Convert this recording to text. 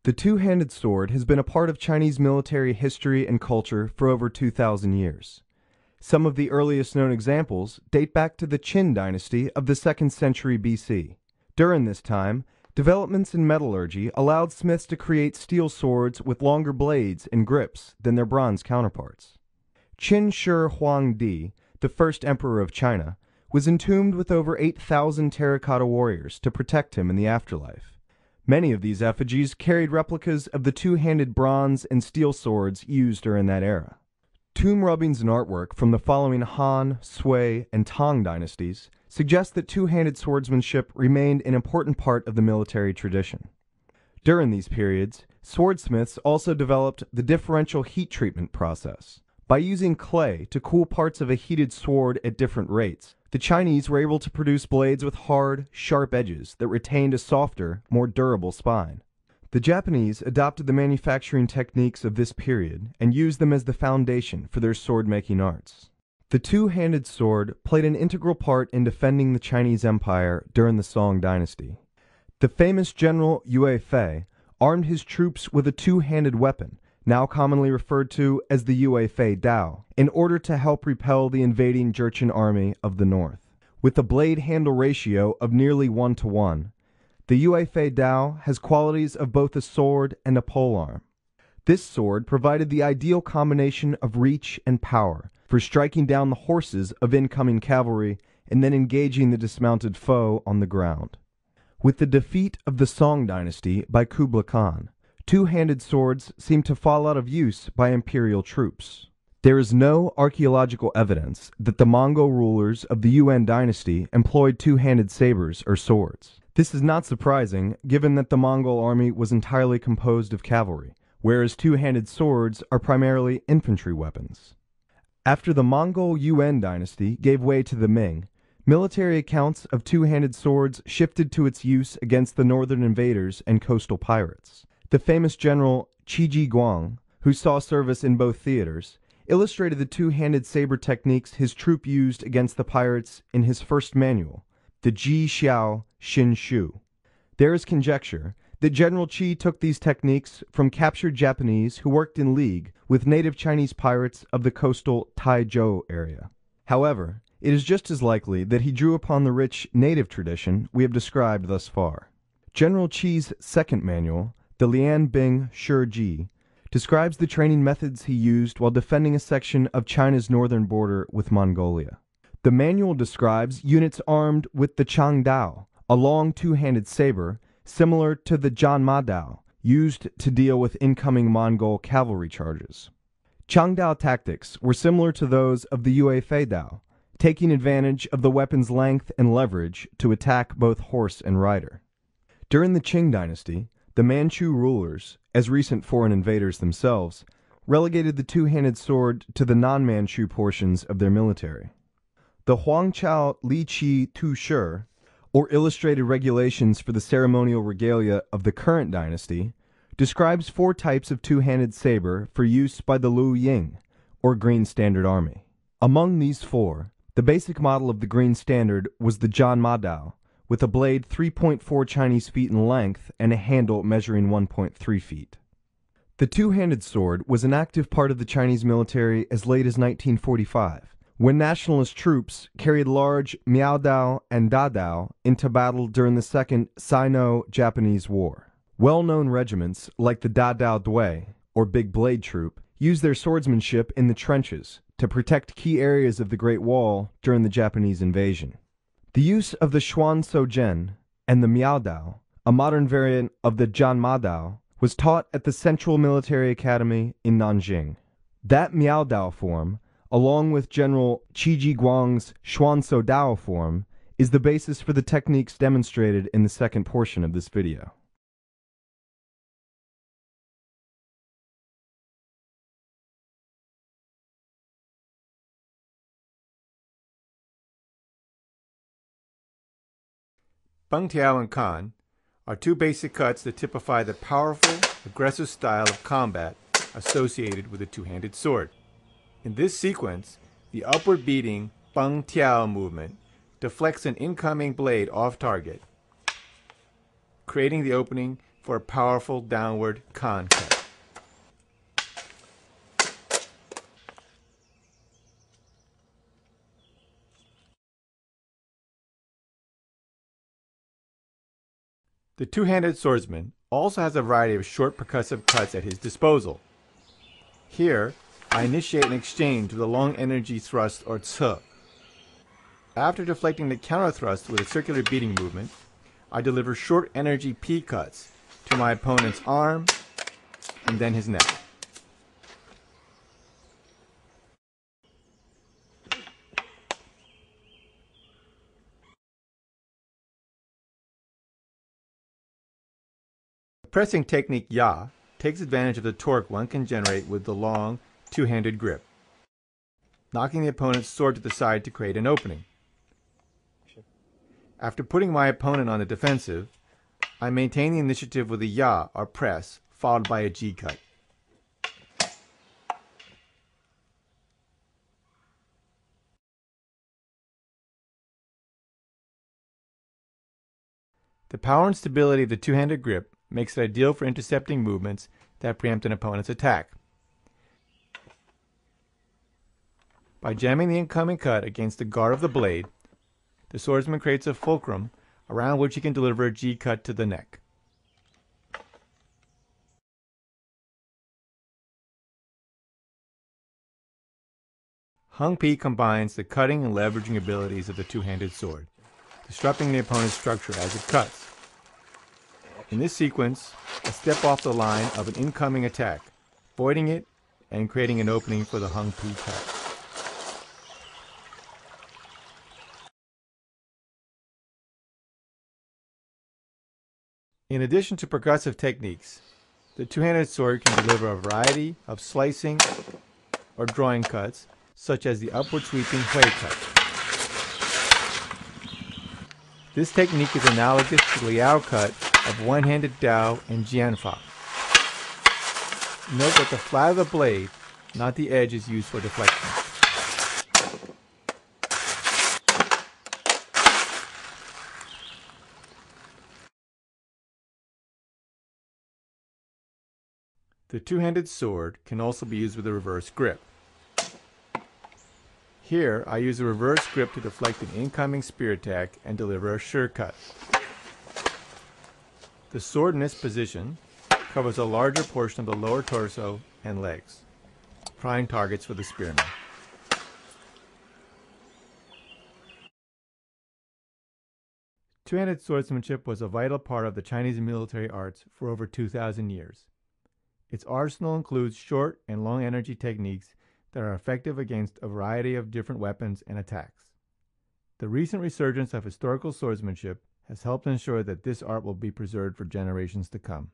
The two-handed sword has been a part of Chinese military history and culture for over 2,000 years. Some of the earliest known examples date back to the Qin dynasty of the 2nd century BC. During this time, developments in metallurgy allowed smiths to create steel swords with longer blades and grips than their bronze counterparts. Qin Shi Huangdi, the first emperor of China, was entombed with over 8,000 terracotta warriors to protect him in the afterlife. Many of these effigies carried replicas of the two-handed bronze and steel swords used during that era. Tomb rubbings and artwork from the following Han, Sui, and Tang dynasties suggest that two-handed swordsmanship remained an important part of the military tradition. During these periods, swordsmiths also developed the differential heat treatment process. By using clay to cool parts of a heated sword at different rates, the Chinese were able to produce blades with hard, sharp edges that retained a softer, more durable spine. The Japanese adopted the manufacturing techniques of this period and used them as the foundation for their sword-making arts. The two-handed sword played an integral part in defending the Chinese Empire during the Song dynasty. The famous general Yue Fei armed his troops with a two-handed weapon, now commonly referred to as the Yue Fei Dao, in order to help repel the invading Jurchen army of the north. With a blade-handle ratio of nearly 1-to-1, the Yue Fei Dao has qualities of both a sword and a polearm. This sword provided the ideal combination of reach and power for striking down the horses of incoming cavalry and then engaging the dismounted foe on the ground. With the defeat of the Song dynasty by Kublai Khan, two-handed swords seemed to fall out of use by imperial troops. There is no archaeological evidence that the Mongol rulers of the Yuan dynasty employed two-handed sabers or swords. This is not surprising, given that the Mongol army was entirely composed of cavalry, whereas two-handed swords are primarily infantry weapons. After the Mongol Yuan dynasty gave way to the Ming, military accounts of two-handed swords shifted to its use against the northern invaders and coastal pirates. The famous general Qi Guang, who saw service in both theaters, illustrated the two-handed saber techniques his troop used against the pirates in his first manual, the Ji Xiao Xin Shu. There is conjecture that General Qi took these techniques from captured Japanese who worked in league with native Chinese pirates of the coastal Taizhou area. However, it is just as likely that he drew upon the rich native tradition we have described thus far. General Qi's second manual, the Lian Bing Shi Ji, describes the training methods he used while defending a section of China's northern border with Mongolia. The manual describes units armed with the Chang Dao, a long two-handed saber similar to the Jan Ma Dao, used to deal with incoming Mongol cavalry charges. Chang Dao tactics were similar to those of the Yue Fei Dao, taking advantage of the weapon's length and leverage to attack both horse and rider. During the Qing dynasty, the Manchu rulers, as recent foreign invaders themselves, relegated the two-handed sword to the non-Manchu portions of their military. The Huangqiao Li Qi Tu Shi, or Illustrated Regulations for the Ceremonial Regalia of the current dynasty, describes 4 types of two-handed saber for use by the Liu Ying, or Green Standard Army. Among these 4, the basic model of the Green Standard was the Jan Ma Dao, with a blade 3.4 Chinese feet in length and a handle measuring 1.3 feet. The two-handed sword was an active part of the Chinese military as late as 1945, when nationalist troops carried large Miao Dao and Da Dao into battle during the Second Sino-Japanese War. Well-known regiments like the Da Dao Dui, or Big Blade Troop, used their swordsmanship in the trenches to protect key areas of the Great Wall during the Japanese invasion. The use of the Xuan Sogen and the Miao Dao, a modern variant of the Jan Ma Dao, was taught at the Central Military Academy in Nanjing. That Miao Dao form, along with General Qi Guang's Xuanso Dao form, is the basis for the techniques demonstrated in the second portion of this video. Beng Tiao and Kan are 2 basic cuts that typify the powerful, aggressive style of combat associated with a two-handed sword. In this sequence, the upward beating Beng Tiao movement deflects an incoming blade off target, creating the opening for a powerful downward kan cut. The two-handed swordsman also has a variety of short percussive cuts at his disposal. Here, I initiate an exchange with a long energy thrust or tse. After deflecting the counter thrust with a circular beating movement, I deliver short energy P cuts to my opponent's arm and then his neck. The pressing technique Ya takes advantage of the torque one can generate with the long, two-handed grip, knocking the opponent's sword to the side to create an opening. After putting my opponent on the defensive, I maintain the initiative with a Ya or press, followed by a G cut. The power and stability of the two-handed grip makes it ideal for intercepting movements that preempt an opponent's attack. By jamming the incoming cut against the guard of the blade, the swordsman creates a fulcrum around which he can deliver a G cut to the neck. Hung Pi combines the cutting and leveraging abilities of the two-handed sword, disrupting the opponent's structure as it cuts. In this sequence, I step off the line of an incoming attack, voiding it and creating an opening for the Hung Pi cut. In addition to percussive techniques, the two-handed sword can deliver a variety of slicing or drawing cuts, such as the upward sweeping Hui cut. This technique is analogous to the Liao cut of one-handed Dao and Jianfa. Note that the flat of the blade, not the edge, is used for deflection. The two-handed sword can also be used with a reverse grip. Here, I use a reverse grip to deflect an incoming spear attack and deliver a sure cut. The sword in this position covers a larger portion of the lower torso and legs, prime targets for the spearman. Two-handed swordsmanship was a vital part of the Chinese military arts for over 2,000 years. Its arsenal includes short and long energy techniques that are effective against a variety of different weapons and attacks. The recent resurgence of historical swordsmanship has helped ensure that this art will be preserved for generations to come.